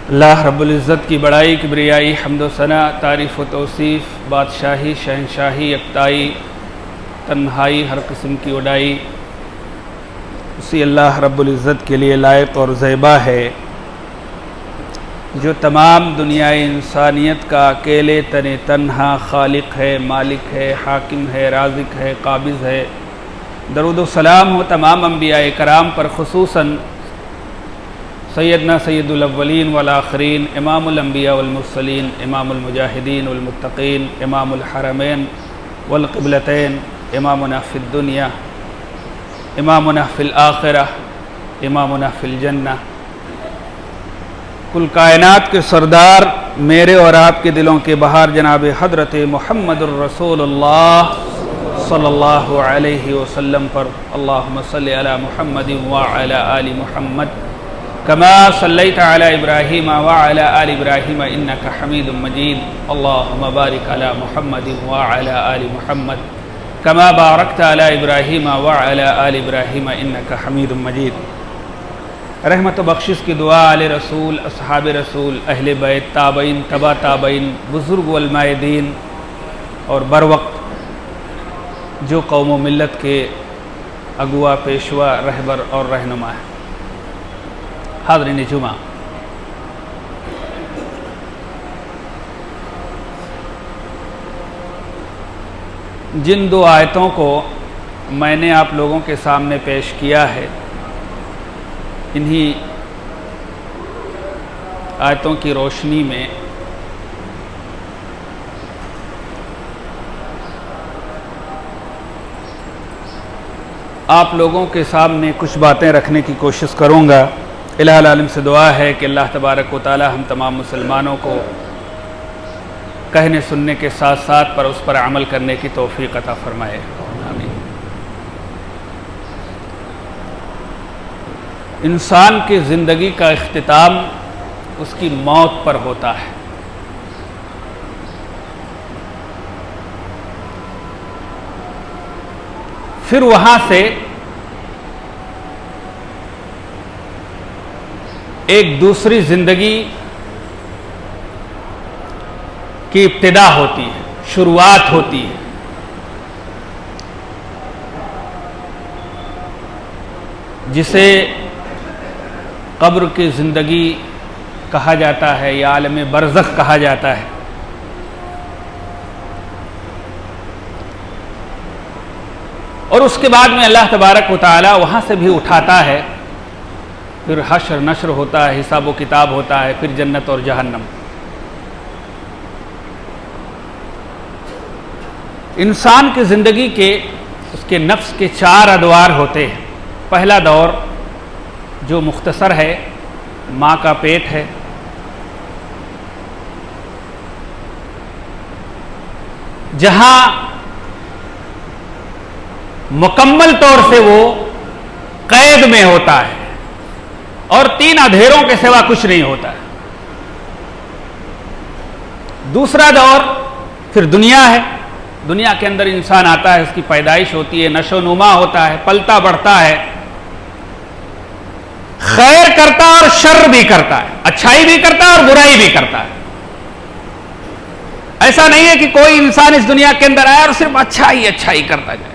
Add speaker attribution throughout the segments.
Speaker 1: اللہ رب العزت کی بڑائی کبریائی حمد و ثنا تعریف و توصیف بادشاہی شہنشاہی یکتائی تنہائی ہر قسم کی وڈائی اسی اللہ رب العزت کے لیے لائق اور زیبا ہے جو تمام دنیائے انسانیت کا اکیلے تنہا خالق ہے، مالک ہے، حاکم ہے، رازق ہے، قابض ہے۔ درود و سلام ہو تمام انبیاء کرام پر، خصوصاً سیدنا سید الاولین والآخرین، امام الانبیاء والمرسلین، امام المجاہدین والمتقین، امام الحرمین والقبلتین، امامنا فی الدنیا، امامنا فی الآخرہ، امامنا فی الجنہ، کل کائنات کے سردار میرے اور آپ کے دلوں کے بہار جناب حضرت محمد الرسول اللہ صلی اللہ علیہ وسلم پر اللہم صلی علی محمد وعلی آل محمد کما صلیت علی ابراہیم وعلی آل ابراہیم انکا حمید مجید اللہم بارک علی محمد وعلی آل محمد کما بارکت علی ابراہیم وعلی آل ابراہیم انکا حمید مجید۔ رحمت و بخشش کی دعا آل رسول، اصحاب رسول، اہل بیت، تابعین، تبا تابعین، بزرگ علماء دین اور بروقت جو قوم و ملت کے اگوا، پیشوا، رہبر اور رہنما ہے۔ حاضرین جمعہ، جن دو آیتوں کو میں نے آپ لوگوں کے سامنے پیش کیا ہے، انہی آیتوں کی روشنی میں آپ لوگوں کے سامنے کچھ باتیں رکھنے کی کوشش کروں گا۔ الہ العالم سے دعا ہے کہ اللہ تبارک و تعالی ہم تمام مسلمانوں کو کہنے سننے کے ساتھ ساتھ پر اس پر عمل کرنے کی توفیق عطا فرمائے، آمین۔ انسان کی زندگی کا اختتام اس کی موت پر ہوتا ہے۔ پھر وہاں سے ایک دوسری زندگی کی ابتدا ہوتی ہے، شروعات ہوتی ہے۔ جسے قبر کی زندگی کہا جاتا ہے یا عالم برزخ کہا جاتا ہے۔ اور اس کے بعد میں اللہ تبارک و تعالی وہاں سے بھی اٹھاتا ہے، پھر حشر نشر ہوتا ہے، حساب و کتاب ہوتا ہے، پھر جنت اور جہنم۔ انسان کی زندگی کے اس کے نفس کے 4 ادوار ہوتے ہیں۔ پہلا دور جو مختصر ہے، ماں کا پیٹ ہے، جہاں مکمل طور سے وہ قید میں ہوتا ہے اور 3 اندھیروں کے سوا کچھ نہیں ہوتا ہے۔ دوسرا دور پھر دنیا ہے، دنیا کے اندر انسان آتا ہے، اس کی پیدائش ہوتی ہے، نشو و نما ہوتا ہے، پلتا بڑھتا ہے، خیر کرتا اور شر بھی کرتا ہے، اچھائی بھی کرتا ہے اور برائی بھی کرتا ہے۔ ایسا نہیں ہے کہ کوئی انسان اس دنیا کے اندر آیا اور صرف اچھائی کرتا جائے۔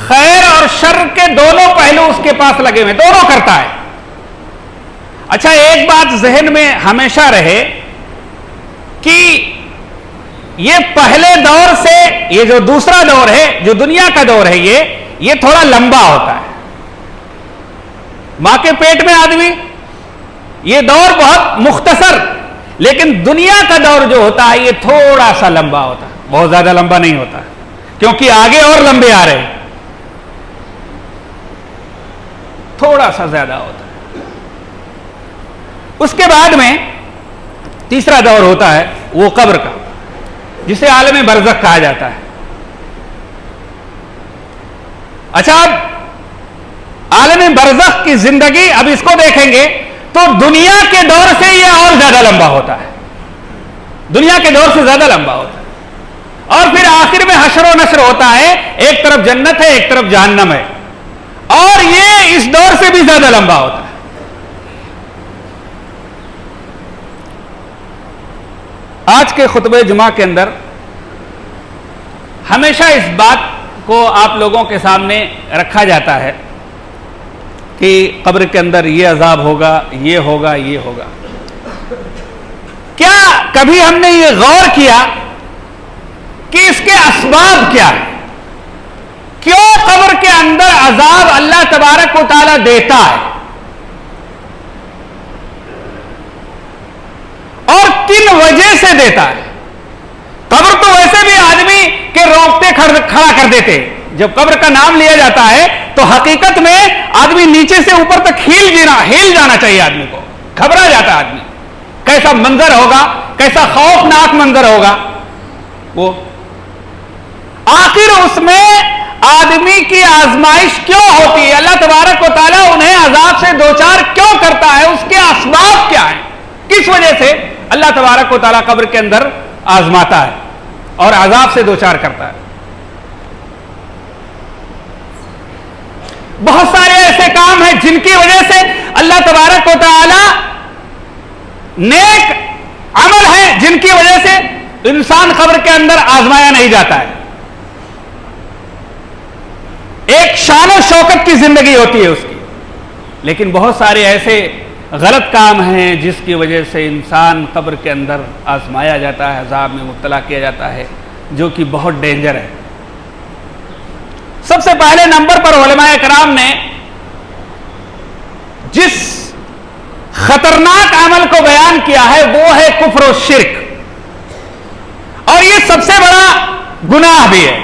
Speaker 1: خیر اور شر کے دونوں پہلو اس کے پاس لگے ہوئے، دونوں کرتا ہے۔ اچھا، ایک بات ذہن میں ہمیشہ رہے کہ یہ پہلے دور سے یہ جو دوسرا دور ہے، جو دنیا کا دور ہے، یہ تھوڑا لمبا ہوتا ہے۔ ماں کے پیٹ میں آدمی، یہ دور بہت مختصر، لیکن دنیا کا دور جو ہوتا ہے یہ تھوڑا سا لمبا ہوتا ہے، بہت زیادہ لمبا نہیں ہوتا ہے، کیونکہ آگے اور لمبے آ رہے ہیں، تھوڑا سا زیادہ ہوتا ہے۔ اس کے بعد میں تیسرا دور ہوتا ہے وہ قبر کا، جسے عالم برزخ کہا جاتا ہے۔ اچھا، اب عالم برزخ کی زندگی اب اس کو دیکھیں گے تو دنیا کے دور سے یہ اور زیادہ لمبا ہوتا ہے، دنیا کے دور سے زیادہ لمبا ہوتا ہے۔ اور پھر آخر میں حشر و نشر ہوتا ہے، ایک طرف جنت ہے، ایک طرف جہنم ہے، اور یہ اس دور سے بھی زیادہ لمبا ہوتا ہے۔ آج کے خطبہ جمعہ کے اندر ہمیشہ اس بات کو آپ لوگوں کے سامنے رکھا جاتا ہے کہ قبر کے اندر یہ عذاب ہوگا، یہ ہوگا، یہ ہوگا۔ کیا کبھی ہم نے یہ غور کیا کہ اس کے اسباب کیا ہے؟ کیوں قبر کے اندر عذاب اللہ تبارک و تعالیٰ دیتا ہے اور کن وجہ سے دیتا ہے؟ قبر تو ویسے بھی آدمی کے روکتے کھڑا کر دیتے، جب قبر کا نام لیا جاتا ہے تو حقیقت میں آدمی نیچے سے اوپر تک ہل جانا چاہیے، آدمی کو گھبرا جاتا ہے آدمی، کیسا منظر ہوگا، کیسا خوفناک منظر ہوگا وہ۔ آخر اس میں آدمی کی آزمائش کیوں ہوتی ہے؟ اللہ تبارک و تعالیٰ انہیں عذاب سے دوچار کیوں کرتا ہے؟ اس کے اسباب کیا ہیں؟ کس وجہ سے اللہ تبارک و تعالیٰ قبر کے اندر آزماتا ہے اور عذاب سے دوچار کرتا ہے؟ بہت سارے ایسے کام ہیں جن کی وجہ سے اللہ تبارک و تعالیٰ، نیک عمل ہیں جن کی وجہ سے انسان قبر کے اندر آزمایا نہیں جاتا ہے، ایک شان و شوکت کی زندگی ہوتی ہے اس کی، لیکن بہت سارے ایسے غلط کام ہیں جس کی وجہ سے انسان قبر کے اندر آزمایا جاتا ہے، عذاب میں مبتلا کیا جاتا ہے، جو کہ بہت ڈینجر ہے۔ سب سے پہلے نمبر پر علماء کرام نے جس خطرناک عمل کو بیان کیا ہے وہ ہے کفر و شرک، اور یہ سب سے بڑا گناہ بھی ہے۔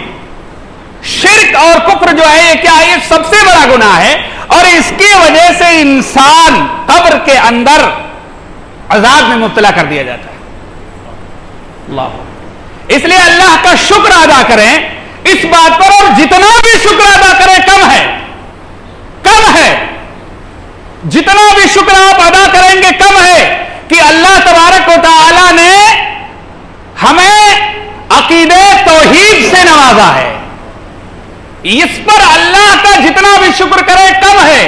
Speaker 1: شرک اور کفر جو ہے یہ کیا ہے؟ یہ سب سے بڑا گناہ ہے، اور اس کی وجہ سے انسان قبر کے اندر عذاب میں مبتلا کر دیا جاتا ہے۔ اللہ، اس لیے اللہ کا شکر ادا کریں اس بات پر، اور جتنا بھی شکر ادا کریں کم ہے، کم ہے، جتنا بھی شکر آپ ادا کریں گے کم ہے کہ اللہ تبارک و تعالی نے ہمیں عقیدے توحید سے نوازا ہے۔ اس پر اللہ کا جتنا بھی شکر کرے کم ہے۔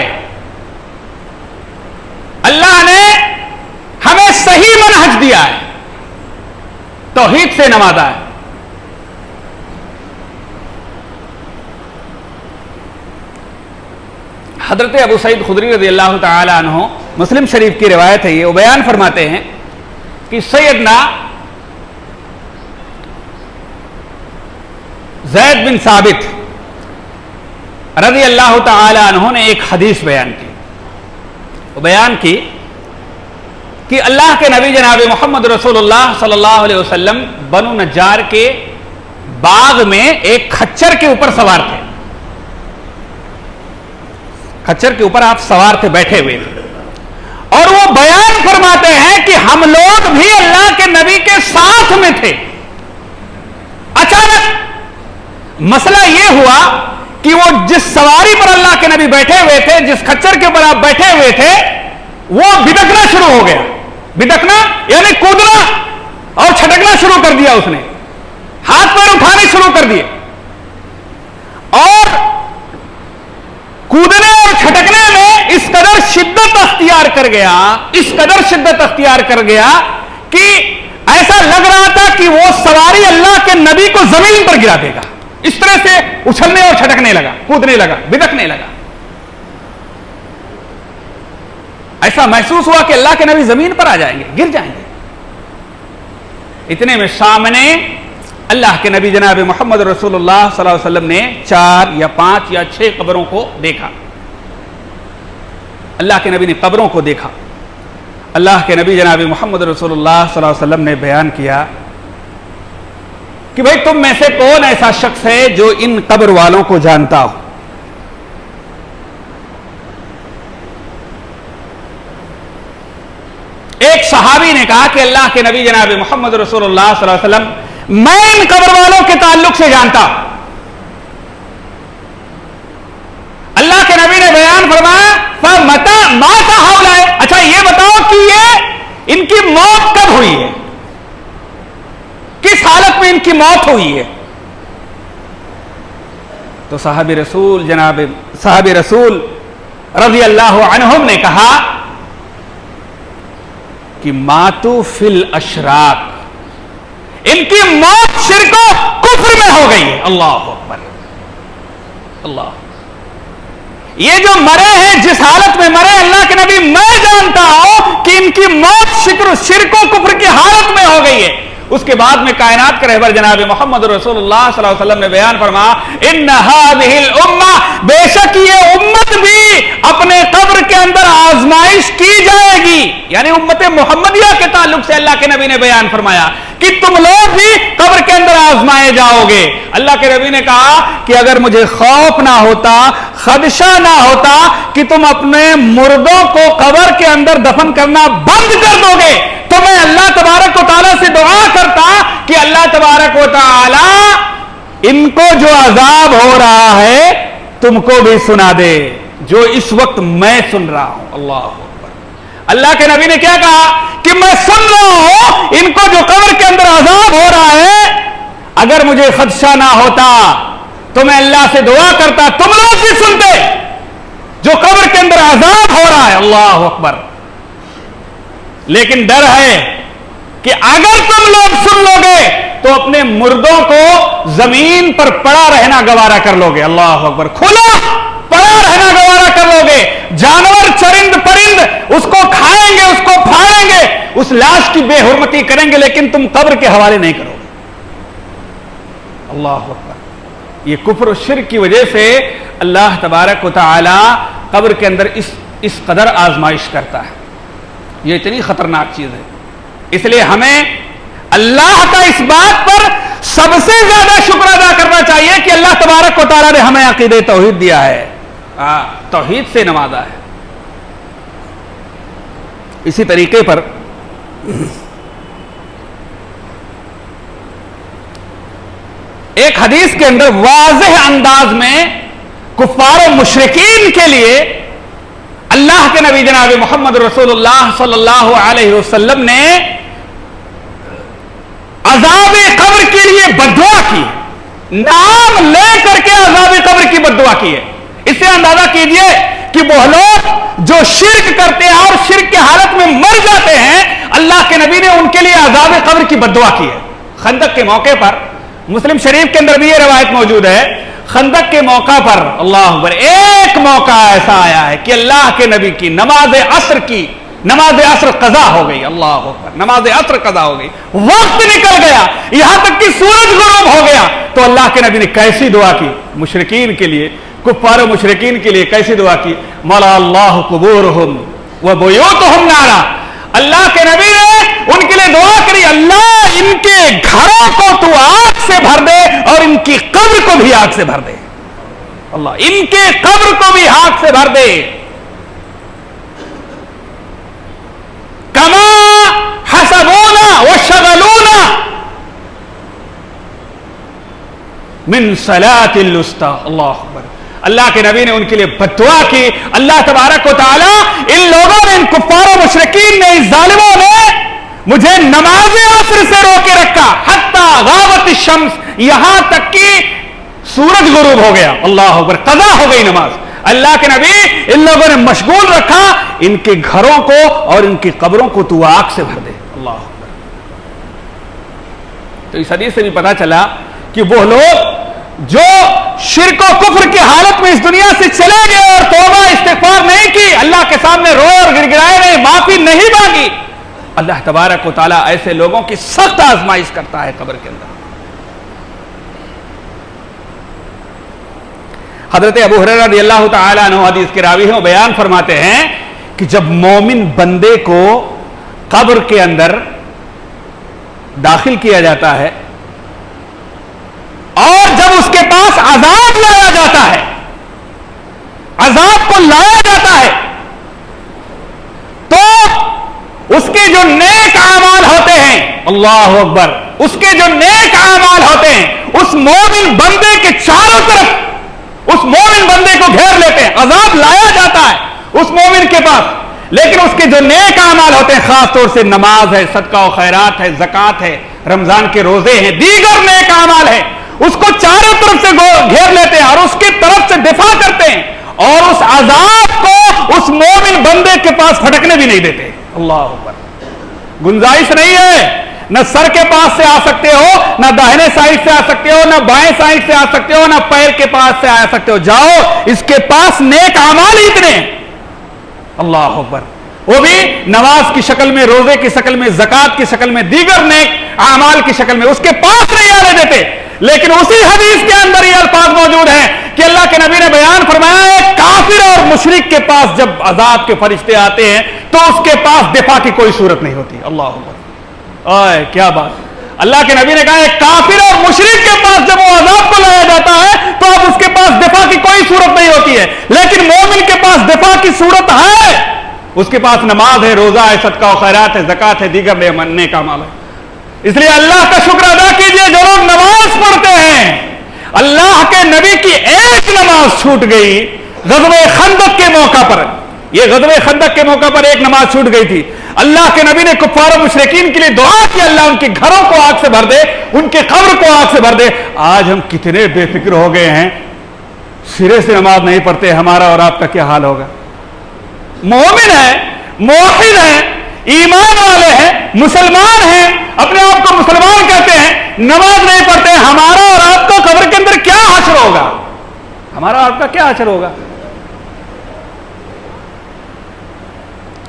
Speaker 1: اللہ نے ہمیں صحیح منہج دیا ہے، توحید سے نوازا ہے۔ حضرت ابو سعید خدری رضی اللہ تعالی عنہ، مسلم شریف کی روایت ہے، یہ وہ بیان فرماتے ہیں کہ سیدنا زید بن ثابت رضی اللہ تعالی عنہ نے ایک حدیث بیان کی، وہ بیان کی کہ اللہ کے نبی جناب محمد رسول اللہ صلی اللہ علیہ وسلم بنو نجار کے باغ میں ایک کھچر کے اوپر سوار تھے، کھچر کے اوپر آپ سوار تھے، بیٹھے ہوئے تھے، اور وہ بیان فرماتے ہیں کہ ہم لوگ بھی اللہ کے نبی کے ساتھ میں تھے۔ اچانک مسئلہ یہ ہوا کہ وہ جس سواری پر اللہ کے نبی بیٹھے ہوئے تھے، جس کھچر کے اوپر آپ بیٹھے ہوئے تھے، وہ بدکنا شروع ہو گیا۔ بدکنا یعنی کودنا اور چھٹکنا شروع کر دیا، اس نے ہاتھ پیر اٹھانے شروع کر دیے، اور کودنے اور چھٹکنے میں اس قدر شدت اختیار کر گیا، اس قدر شدت اختیار کر گیا کہ ایسا لگ رہا تھا کہ وہ سواری اللہ کے نبی کو زمین پر گرا دے گا۔ اس طرح سے اچھلنے اور چھٹکنے لگا، کودنے لگا، بدکنے لگا۔ ایسا محسوس ہوا کہ اللہ کے نبی زمین پر آ جائیں گے، گر جائیں گے۔ اتنے میں سامنے اللہ کے نبی جناب محمد رسول اللہ صلی اللہ علیہ وسلم نے 4 یا 5 یا 6 قبروں کو دیکھا۔ اللہ کے نبی نے قبروں کو دیکھا۔ اللہ کے نبی جناب محمد رسول اللہ صلی اللہ علیہ وسلم نے بیان کیا کہ بھئی تم میں سے کون ایسا شخص ہے جو ان قبر والوں کو جانتا ہو؟ ایک صحابی نے کہا کہ اللہ کے نبی جناب محمد رسول اللہ صلی اللہ علیہ وسلم، میں ان قبر والوں کے تعلق سے جانتا ہوں۔ اللہ کے نبی نے بیان فرمایا، فَمَتَى مَاتَ هَؤُلَاءِ، اچھا یہ بتاؤ کہ یہ ان کی موت کب ہوئی ہے، کس حالت میں ان کی موت ہوئی ہے؟ تو صحابی رسول رضی اللہ عنہم نے کہا کہ ماتو فی الاشراق، ان کی موت شرک و کفر میں ہو گئی ہے. اللہ اکبر. اللہ, یہ جو مرے ہیں جس حالت میں مرے, اللہ کے نبی میں جانتا ہوں کہ ان کی موت شرک و کفر کی حالت میں ہو گئی ہے. اس کے بعد میں کائنات کے رہبر جناب محمد رسول اللہ صلی اللہ علیہ وسلم نے بیان فرمایا, ان هذه الامہ, بے شک یہ امت بھی اپنے قبر کے اندر آزمائش کی جائے گی. یعنی امت محمدیہ کے تعلق سے اللہ کے نبی نے بیان فرمایا کہ تم لوگ بھی قبر کے اندر آزمائے جاؤ گے. اللہ کے نبی نے کہا کہ اگر مجھے خوف نہ ہوتا, خدشہ نہ ہوتا کہ تم اپنے مردوں کو قبر کے اندر دفن کرنا بند کر دو گے, تو میں اللہ تبارک و تعالیٰ سے دعا کرتا کہ اللہ تبارک و تعالیٰ ان کو جو عذاب ہو رہا ہے تم کو بھی سنا دے جو اس وقت میں سن رہا ہوں. اللہ اکبر. اللہ کے نبی نے کیا کہا کہ میں سن رہا ہوں ان کو جو قبر کے اندر عذاب ہو رہا ہے, اگر مجھے خدشہ نہ ہوتا تو میں اللہ سے دعا کرتا تم لوگ بھی سنتے جو قبر کے اندر عذاب ہو رہا ہے. اللہ اکبر. لیکن ڈر ہے کہ اگر تم لوگ سن لو گے تو اپنے مردوں کو زمین پر پڑا رہنا گوارا کر لو گے. اللہ اکبر. کھلا پڑا رہنا گوارا کر لو گے. جانور چرند پرند اس کو کھائیں گے, اس کو پھاڑیں گے, اس لاش کی بے حرمتی کریں گے, لیکن تم قبر کے حوالے نہیں کرو گے. اللہ اکبر. یہ کفر و شرک کی وجہ سے اللہ تبارک و تعالی قبر کے اندر اس قدر آزمائش کرتا ہے. یہ اتنی خطرناک چیز ہے. اس لیے ہمیں اللہ کا اس بات پر سب سے زیادہ شکر ادا کرنا چاہیے کہ اللہ تبارک و تعالیٰ نے ہمیں عقیدہ توحید دیا ہے, توحید سے نوازا ہے. اسی طریقے پر ایک حدیث کے اندر واضح انداز میں کفار و مشرکین کے لیے اللہ کے نبی جناب محمد رسول اللہ صلی اللہ علیہ وسلم نے عذاب قبر کے لیے بددعا کی, نام لے کر کے عذاب قبر کی بددعا کی ہے. اس سے اندازہ کیجئے کہ وہ لوگ جو شرک کرتے ہیں اور شرک کی حالت میں مر جاتے ہیں, اللہ کے نبی نے ان کے لیے عذاب قبر کی بددعا کی ہے. خندق کے موقع پر, مسلم شریف کے اندر بھی یہ روایت موجود ہے, خندق کے موقع پر اللہ اکبر ایک موقع ایسا آیا ہے کہ اللہ کے نبی کی نماز عصر قضا ہو گئی. اللہ اکبر. نماز عصر قضا ہو گئی, وقت نکل گیا, یہاں تک کہ سورج غروب ہو گیا, تو اللہ کے نبی نے کیسی دعا کی مشرکین کے لیے, کفار و مشرکین کے لیے کیسی دعا کی, ملا اللہ قبورہم وبیوتہم نارا. اللہ کے نبی نے ان کے لیے دعا کری, اللہ ان کے گھروں کو تو آگ سے بھر دے اور ان کی قبر کو بھی آگ سے بھر دے. اللہ, ان کے قبر کو بھی آگ سے بھر دے. کما حسبونا وشغلونا من صلاۃ الوسطی. اللہ اکبر. اللہ کے نبی نے ان کے لیے بددعا کی. اللہ تبارک و تعالی ان لوگوں نے, ان کفار و مشرکین نے, ان ظالموں نے مجھے نماز عصر سے روکے رکھا, حتی غابت الشمس, یہاں تک کہ سورج غروب ہو گیا. اللہ اکبر. قضا ہو گئی نماز. اللہ کے نبی ان لوگوں نے مشغول رکھا, ان کے گھروں کو اور ان کی قبروں کو تو آگ سے بھر دے. اللہ اکبر. تو اس حدیث سے بھی پتا چلا کہ وہ لوگ جو شرک و کفر کی حالت میں اس دنیا سے چلے گئے اور توبہ استغفار نہیں کی, اللہ کے سامنے روئے اور گڑگڑائے نہیں, معافی نہیں مانگی, اللہ تبارک و تعالیٰ ایسے لوگوں کی سخت آزمائش کرتا ہے قبر کے اندر. حضرت ابو ہریرہ رضی اللہ تعالیٰ عنہ حدیث کے راوی ہیں, وہ بیان فرماتے ہیں کہ جب مومن بندے کو قبر کے اندر داخل کیا جاتا ہے اور جب اس کے پاس عذاب لایا جاتا ہے, عذاب کو لایا جاتا ہے, تو اس کے جو نیک اعمال ہوتے ہیں, اللہ اکبر, اس کے جو نیک اعمال ہوتے ہیں اس مومن بندے کے چاروں طرف اس مومن بندے کو گھیر لیتے ہیں. عذاب لایا جاتا ہے اس مومن کے پاس, لیکن اس کے جو نیک اعمال ہوتے ہیں, خاص طور سے نماز ہے, صدقہ و خیرات ہے, زکوٰۃ ہے, رمضان کے روزے ہیں, دیگر نیک اعمال ہے, اس کو چاروں طرف سے گھیر لیتے ہیں اور اس کی طرف سے دفاع کرتے ہیں, اور اس عذاب کو اس مومن بندے کے پاس پھٹکنے بھی نہیں دیتے. اللہ اکبر. گنجائش نہیں ہے, نہ سر کے پاس سے آ سکتے ہو، نہ داہنے سائڈ سے آ سکتے ہو، نہ بائیں سائڈ سے آ سکتے ہو، نہ پیر کے پاس سے آ سکتے ہو. جاؤ، اس کے پاس نیک اعمال ہی اتنے. اللہ اکبر. وہ بھی نماز کی شکل میں، روزے کی شکل میں، زکات کی شکل میں، دیگر نیک اعمال کی شکل میں اس کے پاس نہیں آنے دیتے. لیکن اسی حدیث کے اندر یہ الفاظ موجود ہیں کہ اللہ کے نبی نے بیان فرمایا ہے کافر اور مشرک کے پاس جب عذاب کے فرشتے آتے ہیں تو اس کے پاس دفاع کی کوئی صورت نہیں ہوتی. اللہ اکبر. اوئے کیا بات. اللہ کے نبی نے کہا ہے کافر اور مشرک کے پاس جب وہ عذاب کو لایا جاتا ہے تو اب اس کے پاس دفاع کی کوئی صورت نہیں ہوتی ہے. لیکن مومن کے پاس دفاع کی صورت ہے. اس کے پاس نماز ہے، روزہ ہے، صدقہ و خیرات ہے، زکات ہے، دیگر نیک اعمال ہے. اس لیے اللہ کا شکر ادا کیجئے جو لوگ نماز پڑھتے ہیں. اللہ کے نبی کی ایک نماز چھوٹ گئی غزوہ خندق کے موقع پر. یہ غزوہ خندق کے موقع پر ایک نماز چھوٹ گئی تھی. اللہ کے نبی نے کفار و مشرکین کے لیے دعا کی اللہ ان کے گھروں کو آگ سے بھر دے، ان کے قبر کو آگ سے بھر دے. آج ہم کتنے بے فکر ہو گئے ہیں، سرے سے نماز نہیں پڑھتے. ہمارا اور آپ کا کیا حال ہوگا؟ مومن ہیں، موحد ہیں، ایمان والے ہیں، مسلمان ہیں، اپنے آپ کو مسلمان کہتے ہیں، نماز نہیں پڑھتے. ہمارا اور آپ کا قبر کے اندر کیا حشر ہوگا؟ ہمارا آپ کا کیا حشر ہوگا؟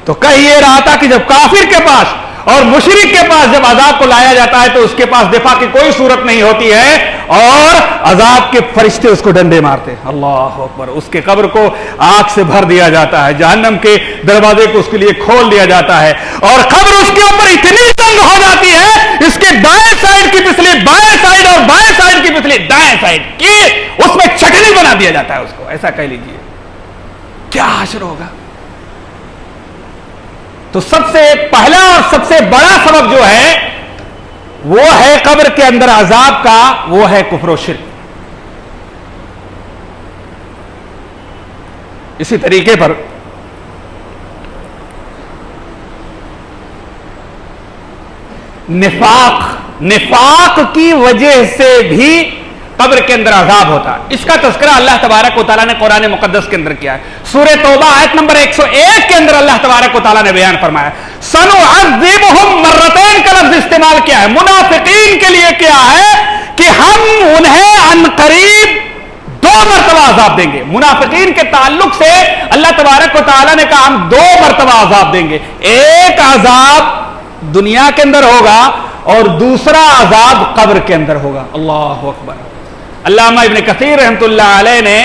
Speaker 1: تو کہہ یہ رہا تھا کہ جب کافر کے پاس اور مشرک کے پاس جب عذاب کو لایا جاتا ہے تو اس کے پاس دفاع کی کوئی صورت نہیں ہوتی ہے اور عذاب کے فرشتے اس کو ڈنڈے مارتے. اللہ اکبر. اس کے قبر کو آگ سے بھر دیا جاتا ہے، جہنم کے دروازے کو اس کے لیے کھول دیا جاتا ہے اور قبر اس کے اوپر اتنی تنگ ہو جاتی ہے اس کے دائیں سائڈ کی پسلی بائیں سائڈ اور بائیں سائڈ کی پسلی دائیں سائڈ کی اس میں چٹنی بنا دیا جاتا ہے. اس کو ایسا کہہ لیجیے. کیا حشر ہوگا؟ تو سب سے پہلا اور سب سے بڑا سبب جو ہے وہ ہے قبر کے اندر عذاب کا، وہ ہے کفر و شرک. اسی طریقے پر نفاق کی وجہ سے بھی قبر کے اندر عذاب ہوتا ہے. اس کا تذکرہ اللہ تبارک و تعالیٰ نے قرآن مقدس کے اندر کیا ہے. سورہ توبہ آیت نمبر 101 کے اندر اللہ تبارک و تعالیٰ نے بیان فرمایا سنعذبہم مرتین کا لفظ استعمال کیا ہے. منافقین کے لیے کیا ہے کہ ہم انہیں عنقریب 2 مرتبہ عذاب دیں گے. منافقین کے تعلق سے اللہ تبارک و تعالیٰ نے کہا ہم 2 مرتبہ عذاب دیں گے. ایک عذاب دنیا کے اندر ہوگا اور دوسرا عذاب قبر کے اندر ہوگا. اللہ اکبر. علامہ ابن کثیر رحمۃ اللہ علیہ نے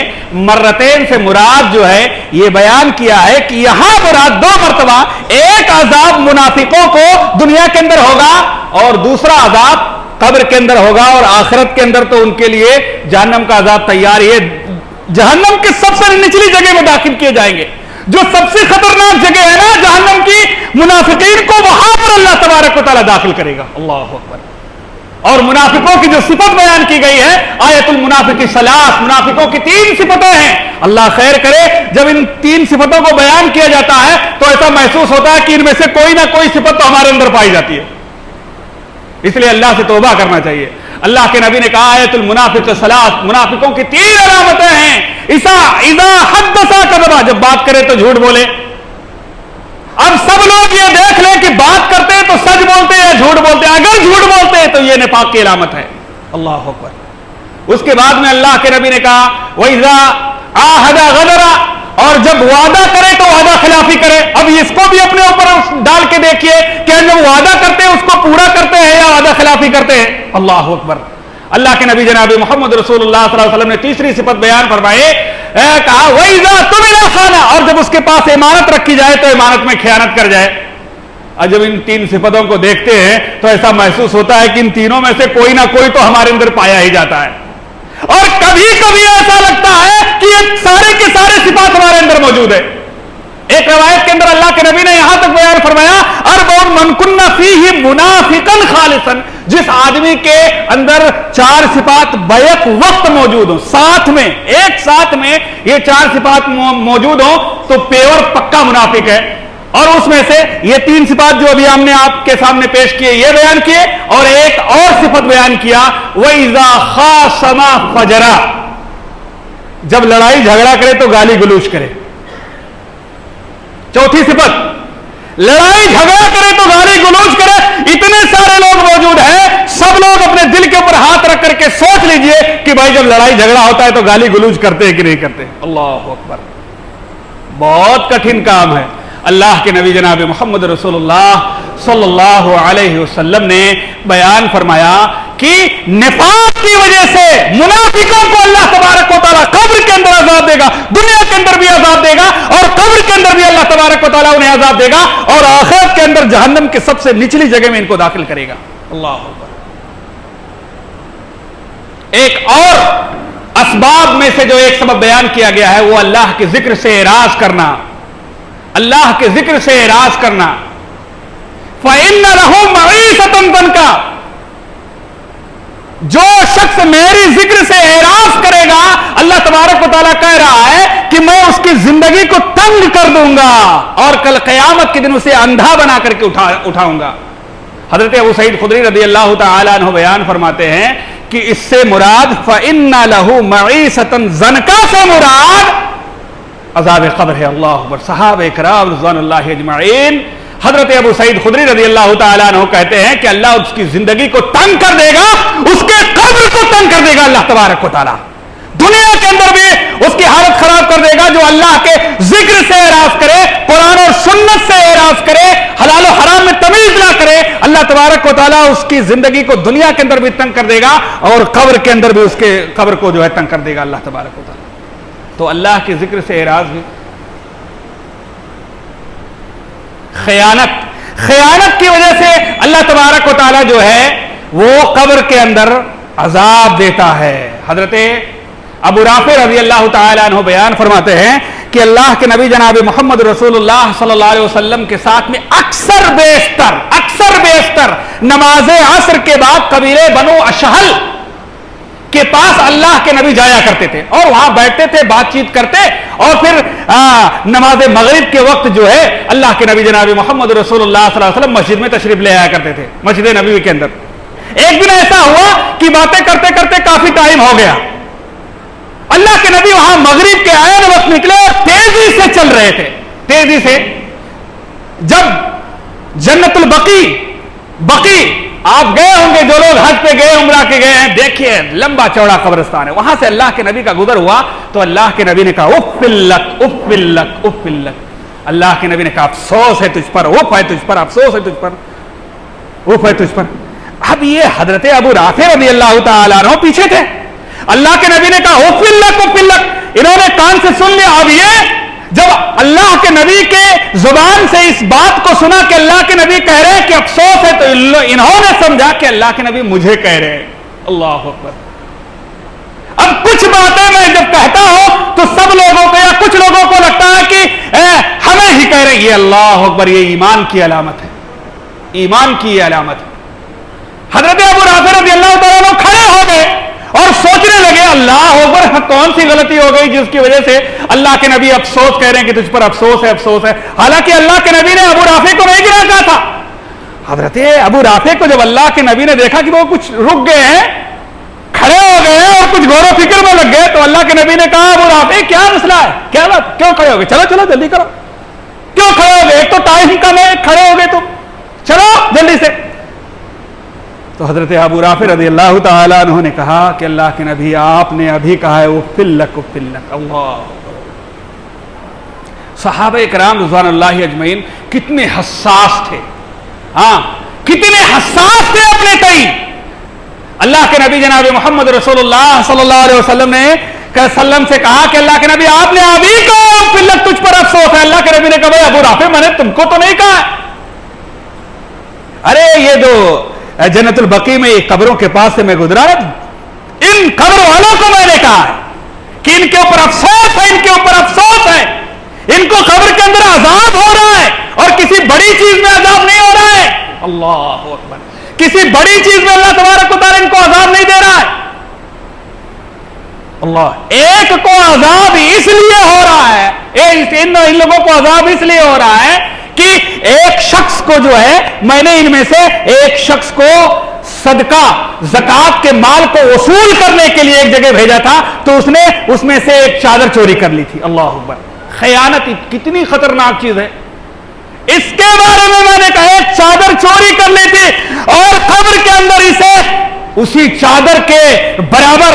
Speaker 1: مرتین سے مراد جو ہے یہ بیان کیا ہے کہ یہاں مراد 2 مرتبہ، ایک عذاب منافقوں کو دنیا کے اندر ہوگا اور دوسرا عذاب قبر کے اندر ہوگا اور آخرت کے اندر تو ان کے لیے جہنم کا عذاب تیار ہے. جہنم کی سب سے نچلی جگہ میں داخل کیے جائیں گے. جو سب سے خطرناک جگہ ہے نا جہنم کی، منافقین کو وہاں پر اللہ تبارک و تعالیٰ داخل کرے گا. اللہ اکبر. اور منافقوں کی جو صفت بیان کی گئی ہے آیت المنافق ثلاث، منافقوں کی 3 صفتیں ہیں. اللہ خیر کرے جب ان 3 صفتوں کو بیان کیا جاتا ہے تو ایسا محسوس ہوتا ہے کہ ان میں سے کوئی نہ کوئی صفت تو ہمارے اندر پائی جاتی ہے. اس لیے اللہ سے توبہ کرنا چاہیے. اللہ کے نبی نے کہا آیت المنافق ثلاث، منافقوں کی 3 علامتیں ہیں. اذا حدث کذب، جب بات کرے تو جھوٹ بولے. اب سب لوگ یہ دیکھ لیں کہ بات کرتے ہیں تو سچ بولتے ہیں یا جھوٹ بولتے ہیں. اگر جھوٹ بولتے ہیں تو یہ نفاق کی علامت ہے. اللہ اکبر. اس کے بعد میں اللہ کے نبی نے کہا وَإِذَا عَاهَدَ غَدَرَ، اور جب وعدہ کرے تو وعدہ خلافی کرے. اب اس کو بھی اپنے اوپر ڈال کے دیکھیے کہ جب وعدہ کرتے ہیں اس کو پورا کرتے ہیں یا وعدہ خلافی کرتے ہیں. اللہ اکبر. اللہ کے نبی جناب محمد رسول اللہ صلی اللہ علیہ وسلم نے تیسری صفت بیان فرمائے، کہا وَإِذَا تُمِنَ خَانَ، اور جب اس کے پاس امانت رکھی جائے تو امانت میں خیانت کر جائے. اور جب ان 3 صفتوں کو دیکھتے ہیں تو ایسا محسوس ہوتا ہے کہ ان تینوں میں سے کوئی نہ کوئی تو ہمارے اندر پایا ہی جاتا ہے. اور کبھی کبھی ایسا لگتا ہے کہ یہ سارے کے سارے صفات ہمارے اندر موجود ہے. ایک روایت کے اندر اللہ کے نبی نے یہاں تک بیان فرمایا اربع من کن فیہ منافقا خالصا، جس آدمی کے اندر 4 صفات بیک وقت موجود ہوں، ساتھ میں ایک ساتھ میں یہ 4 صفات موجود ہوں تو پیور پکا منافق ہے. اور اس میں سے یہ 3 صفات جو ابھی ہم نے آپ کے سامنے پیش کیے یہ بیان کیے، اور ایک اور صفت بیان کیا وَإِذَا خَاصَمَ فَجَرَ، جب لڑائی جھگڑا کرے تو گالی گلوچ کرے. چوتھی صفت لڑائی جھگڑا کرے تو گالی گلوچ کرے. اتنے سارے لوگ کہ بھائی جب لڑائی جھگڑا ہوتا ہے تو گالی گلوچ کرتے ہیں کہ نہیں کرتے؟ اللہ اکبر، بہت کٹھن کام ہے۔ اللہ کے نبی جناب محمد رسول اللہ صلی اللہ علیہ وسلم نے بیان فرمایا کہ نفاق کی وجہ سے منافقوں کو اللہ تبارک و تعالیٰ قبر کے اندر عذاب دے گا، دنیا کے اندر بھی عذاب دے گا، اور قبر کے اندر بھی اللہ تبارک و تعالیٰ انہیں عذاب دے گا، اور آخرت کے اندر جہنم کے سب سے نچلی جگہ میں ان کو داخل کرے گا۔ اللہ اکبر۔ ایک اور اسباب میں سے جو ایک سبب بیان کیا گیا ہے وہ اللہ کے ذکر سے اعراض کرنا، اللہ کے ذکر سے اعراض کرنا۔ فَإِنَّ لَهُ مَعِيشَةً ضَنْكًا، جو شخص میری ذکر سے اعراض کرے گا، اللہ تبارک و تعالیٰ کہہ رہا ہے کہ میں اس کی زندگی کو تنگ کر دوں گا اور کل قیامت کے دن اسے اندھا بنا کر کے اٹھاؤں گا۔ حضرت ابو سعید خدری رضی اللہ تعالیٰ عنہ بیان فرماتے ہیں کہ اس سے مراد فَإِنَّ لَهُ مَعِيشَةً ضَنْكًا سے مراد عذاب قبر ہے۔ اللہ اکبر۔ صحابہ کرام رضوان اللہ اجمعین، حضرت ابو سعید خدری رضی اللہ تعالیٰ عنہ کہتے ہیں کہ اللہ اس کی زندگی کو تنگ کر دے گا، اس کے قبر کو تنگ کر دے گا اللہ تبارک و تعالیٰ، دنیا کے اندر بھی اس کی حالت خراب کر دے گا۔ جو اللہ کے ذکر سے اعراض کرے، قرآن اور سنت سے اعراض کرے، حلال و حرام میں تمیز نہ کرے، اللہ تبارک و تعالیٰ اس کی زندگی کو دنیا کے اندر بھی تنگ کر دے گا، اور قبر کے اندر بھی اس کے قبر کو جو ہے تنگ کر دے گا اللہ تبارک و تعالیٰ۔ تو اللہ کے ذکر سے اعراض بھی خیانت کی وجہ سے اللہ تبارک و تعالیٰ جو ہے وہ قبر کے اندر عذاب دیتا ہے۔ حضرت ابو رافع رضی اللہ تعالیٰ عنہ بیان فرماتے ہیں کہ اللہ کے نبی جناب محمد رسول اللہ صلی اللہ علیہ وسلم کے ساتھ میں اکثر بیشتر نماز عصر کے بعد قبیلے بنو اشہل کے پاس اللہ کے نبی جایا کرتے تھے، اور وہاں بیٹھتے تھے، بات چیت کرتے، اور پھر نماز مغرب کے وقت جو ہے اللہ کے نبی جناب محمد رسول اللہ صلی اللہ علیہ وسلم مسجد میں تشریف لے آیا کرتے تھے، مسجد نبوی کے اندر۔ ایک دن ایسا ہوا کہ باتیں کرتے کرتے کافی ٹائم ہو گیا، اللہ کے نبی وہاں مغرب کے عین وقت نکلے اور تیزی سے چل رہے تھے، تیزی سے۔ جب جنت البقی آپ گئے ہوں گے، جو لوگ حج پہ گئے، عمرہ کے گئے ہیں، دیکھیے لمبا چوڑا قبرستان ہے، وہاں سے اللہ کے نبی کا گزر ہوا تو اللہ کے نبی نے کہا اف لک۔ اللہ کے نبی نے کہا افسوس ہے تجھ پر، اف ہے تجھ پر، افسوس ہے تجھ پر، اف ہے تجھ پر۔ اب یہ حضرت ابو رافع رضی اللہ تعالیٰ عنہ پیچھے تھے، اللہ کے نبی نے کہا اف لک، انہوں نے کان سے سن لیا۔ اب یہ جب اللہ کے نبی کے زبان سے اس بات کو سنا کہ اللہ کے نبی کہہ رہے ہیں کہ افسوس ہے، تو انہوں نے سمجھا کہ اللہ کے نبی مجھے کہہ رہے ہیں۔ اللہ اکبر۔ اب کچھ باتیں میں جب کہتا ہوں تو سب لوگوں کو یا کچھ لوگوں کو لگتا ہے کہ ہمیں ہی کہہ رہے ہیں، یہ اللہ اکبر، یہ ایمان کی علامت ہے، ایمان کی یہ علامت ہے۔ حضرت ابو رافع رضی اللہ تعالیٰ عنہ کھڑے ہو گئے اور سوچنے لگے اللہ اکبر، کون سی غلطی ہو گئی جس کی وجہ سے اللہ کے نبی افسوس کہہ رہے ہیں کہ تجھ پر افسوس ہے، افسوس ہے۔ حالانکہ اللہ کے نبی نے ابو رافع کو نہیں گرا کہا تھا۔ حضرت ابو رافع کو جب اللہ کے نبی نے دیکھا کہ وہ کچھ رک گئے ہیں، کھڑے ہو گئے ہیں اور کچھ غور و فکر میں لگ گئے، تو اللہ کے نبی نے کہا ابو رافع کیا مسئلہ ہے، کیا بات، کیوں کھڑے ہو گئے؟ چلو جلدی کرو، کیوں کھڑے ہو گئے؟ ایک تو ٹائم کم ہے، کھڑے ہو گئے تم، چلو جلدی سے۔ تو حضرت ابو رافع رضی اللہ تعالیٰ عنہ نے کہا کہ اللہ کے نبی آپ نے ابھی کہا ہے اف لک۔ اللہ، صحابہ کرام رضوان اللہ اجمعین کتنے حساس تھے، ہاں کتنے حساس تھے اپنے تئیں۔ اللہ کے نبی جناب محمد رسول اللہ صلی اللہ علیہ وسلم نے سے کہا کہ اللہ کے نبی آپ نے ابھی کہا اف لک، تجھ پر افسوس ہے۔ اللہ کے نبی نے کہا بھائی ابو رافع میں نے تم کو تو نہیں کہا، ارے یہ جو جنت البقی میں قبروں کے پاس سے میں گزرا، ان قبر والوں کو میں نے کہا ہے کہ ان کے اوپر افسوس ہے، ان کے اوپر افسوس ہے، ان کو قبر کے اندر عذاب ہو رہا ہے، اور کسی بڑی چیز میں عذاب نہیں ہو رہا ہے۔ اللہ اکبر، کسی بڑی چیز میں اللہ تبارک و تعالیٰ ان کو عذاب نہیں دے رہا ہے۔ اللہ، ایک کو عذاب اس لیے ہو رہا ہے، ان لوگوں کو عذاب اس لیے ہو رہا ہے کہ ایک شخص کو جو ہے، میں نے ان میں سے ایک شخص کو صدقہ زکات کے مال کو وصول کرنے کے لیے ایک جگہ بھیجا تھا، تو اس نے اس میں سے ایک چادر چوری کر لی تھی۔ اللہ اکبر، خیانت کتنی خطرناک چیز ہے، اس کے بارے میں نے کہا ایک چادر چوری کر لی تھی، اور قبر کے اندر اسے اسی چادر کے برابر